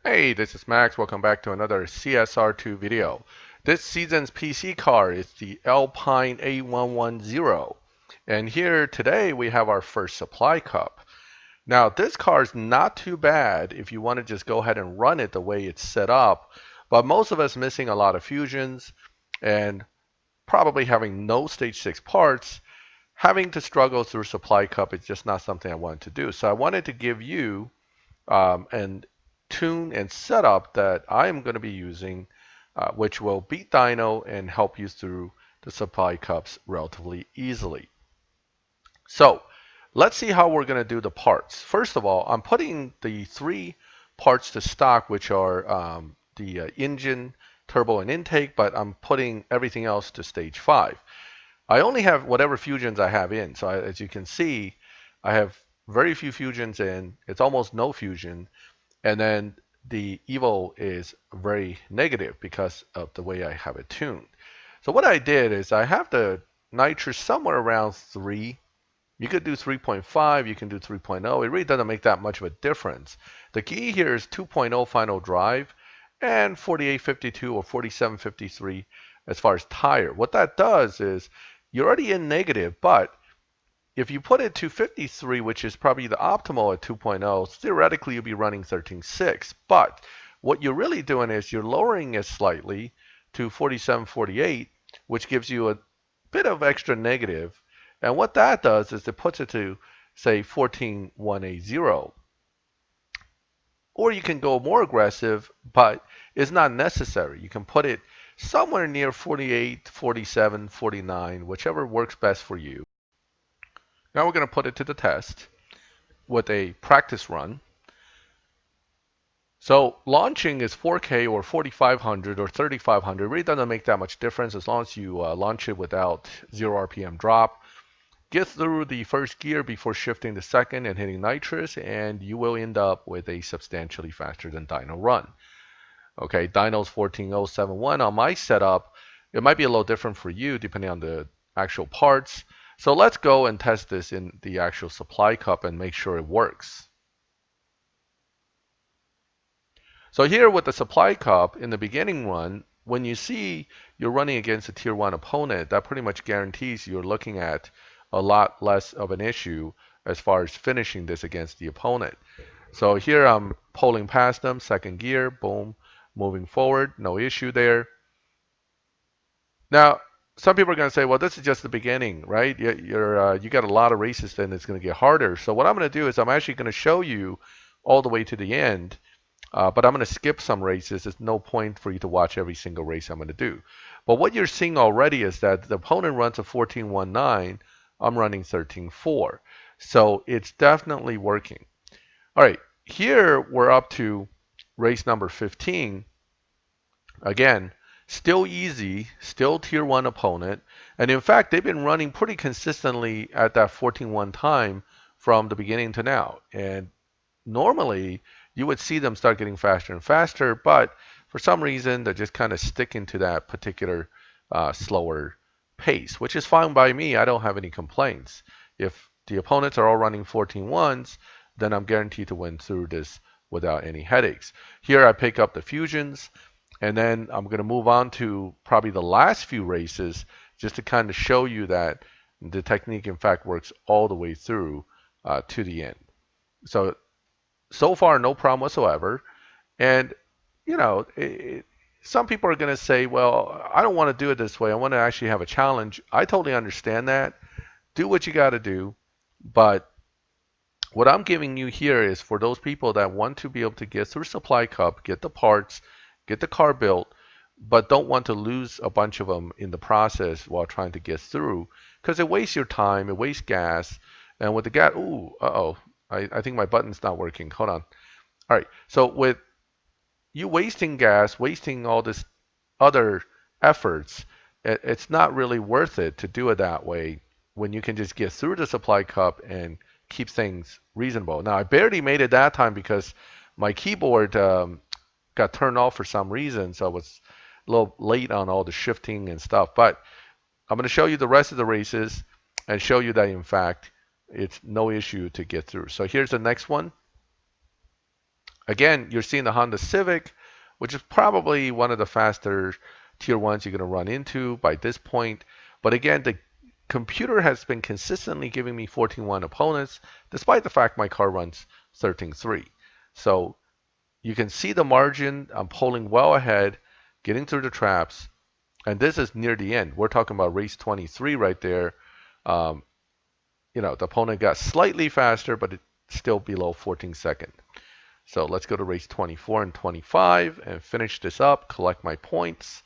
Hey, this is Max. Welcome back to another CSR2 video. This season's PC car is the Alpine A110. And here today we have our first supply cup. Now this car is not too bad if you want to just go ahead and run it the way it's set up, but most of us missing a lot of fusions and probably having no stage 6 parts, having to struggle through supply cup is just not something I wanted to do. So I wanted to give you and tune and setup that I am going to be using, which will beat dyno and help you through the supply cups relatively easily. So let's see how we're going to do the parts. First of all, I'm putting the three parts to stock, which are the engine, turbo, and intake, but I'm putting everything else to stage 5. I only have whatever fusions I have in. So as you can see, I have very few fusions in. It's almost no fusion. And then the Evo is very negative because of the way I have it tuned. So what I did is I have the nitrous somewhere around 3. You could do 3.5, you can do 3.0. It really doesn't make that much of a difference. The key here is 2.0 final drive and 4852 or 4753 as far as tire. What that does is you're already in negative, but if you put it to 53, which is probably the optimal at 2.0, theoretically you'll be running 13.6. But what you're really doing is you're lowering it slightly to 47.48, which gives you a bit of extra negative. And what that does is it puts it to, say, 14.180. Or you can go more aggressive, but it's not necessary. You can put it somewhere near 48, 47, 49, whichever works best for you. Now we're going to put it to the test with a practice run. So launching is 4K or 4500 or 3500. It really doesn't make that much difference as long as you launch it without 0 RPM drop. Get through the first gear before shifting the second and hitting nitrous, and you will end up with a substantially faster than dyno run. Okay, dyno's 14071 on my setup. It might be a little different for you depending on the actual parts. So let's go and test this in the actual supply cup and make sure it works. So here with the supply cup in the beginning run, when you see you're running against a tier 1 opponent, that pretty much guarantees you're looking at a lot less of an issue as far as finishing this against the opponent. So here I'm pulling past them, second gear, boom, moving forward, no issue there. Now, some people are going to say, well, this is just the beginning, right? You got a lot of races, then it's going to get harder. So what I'm going to do is I'm actually going to show you all the way to the end, but I'm going to skip some races. There's no point for you to watch every single race I'm going to do. But what you're seeing already is that the opponent runs a 14.19. I'm running 13.4. So it's definitely working. All right, here we're up to race number 15. Again, still easy, still tier 1 opponent. And in fact, they've been running pretty consistently at that 14.1 time from the beginning to now. And normally, you would see them start getting faster and faster, but for some reason, they're just kind of sticking to that particular slower pace, which is fine by me. I don't have any complaints. If the opponents are all running 14.1s, then I'm guaranteed to win through this without any headaches. Here I pick up the fusions. And then I'm going to move on to probably the last few races just to kind of show you that the technique, in fact, works all the way through to the end. So far, no problem whatsoever. And, you know, some people are going to say, well, I don't want to do it this way. I want to actually have a challenge. I totally understand that. Do what you got to do. But what I'm giving you here is for those people that want to be able to get through supply cup, get the parts, get the car built, but don't want to lose a bunch of them in the process while trying to get through, because it wastes your time, it wastes gas, and with the gas, I think my button's not working. Hold on. All right, so with you wasting gas, wasting all this other efforts, it's not really worth it to do it that way when you can just get through the supply cup and keep things reasonable. Now, I barely made it that time because my keyboard got turned off for some reason, so I was a little late on all the shifting and stuff. But I'm going to show you the rest of the races and show you that, in fact, it's no issue to get through. So here's the next one. Again, you're seeing the Honda Civic, which is probably one of the faster tier ones you're going to run into by this point. But again, the computer has been consistently giving me 14-1 opponents, despite the fact my car runs 13-3. So you can see the margin. I'm pulling well ahead, getting through the traps, and this is near the end. We're talking about race 23 right there. Um, the opponent got slightly faster, but it's still below 14 seconds. So let's go to race 24 and 25 and finish this up, collect my points.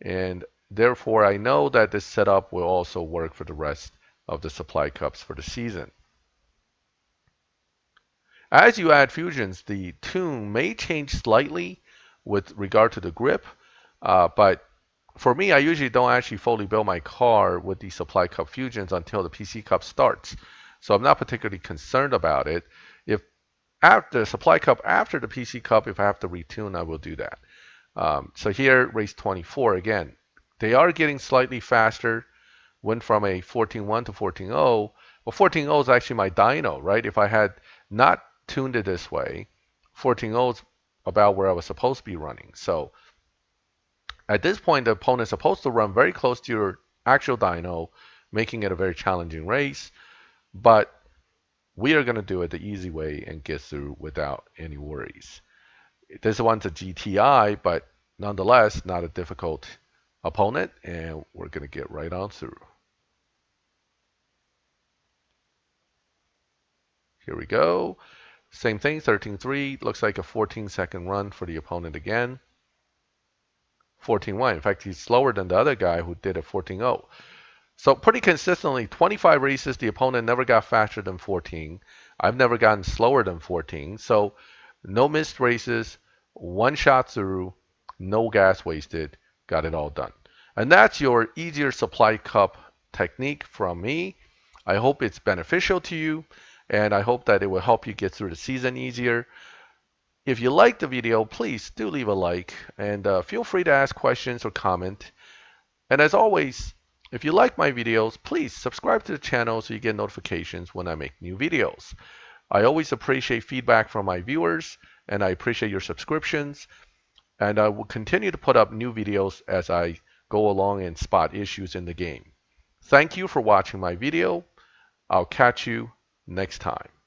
And therefore, I know that this setup will also work for the rest of the supply cups for the season. As you add fusions, the tune may change slightly with regard to the grip, but for me, I usually don't actually fully build my car with the supply cup fusions until the PC cup starts. So I'm not particularly concerned about it. If after the supply cup, after the PC cup, if I have to retune, I will do that. So here, race 24, again, they are getting slightly faster. Went from a 14.1 to 14.0. Well, 14.0 is actually my dyno, right? If I had not tuned it this way, 14.0 is about where I was supposed to be running. So at this point, the opponent is supposed to run very close to your actual dyno, making it a very challenging race. But we are going to do it the easy way and get through without any worries. This one's a GTI, but nonetheless, not a difficult opponent, and we're going to get right on through. Here we go. Same thing, 13.3. Looks like a 14-second run for the opponent again. 14.1. In fact, he's slower than the other guy who did a 14.0. So pretty consistently, 25 races, the opponent never got faster than 14. I've never gotten slower than 14. So no missed races, one shot through, no gas wasted, got it all done. And that's your easier supply cup technique from me. I hope it's beneficial to you, and I hope that it will help you get through the season easier. If you liked the video, please do leave a like, and feel free to ask questions or comment. And as always, if you like my videos, please subscribe to the channel so you get notifications when I make new videos. I always appreciate feedback from my viewers, and I appreciate your subscriptions. And I will continue to put up new videos as I go along and spot issues in the game. Thank you for watching my video. I'll catch you next time.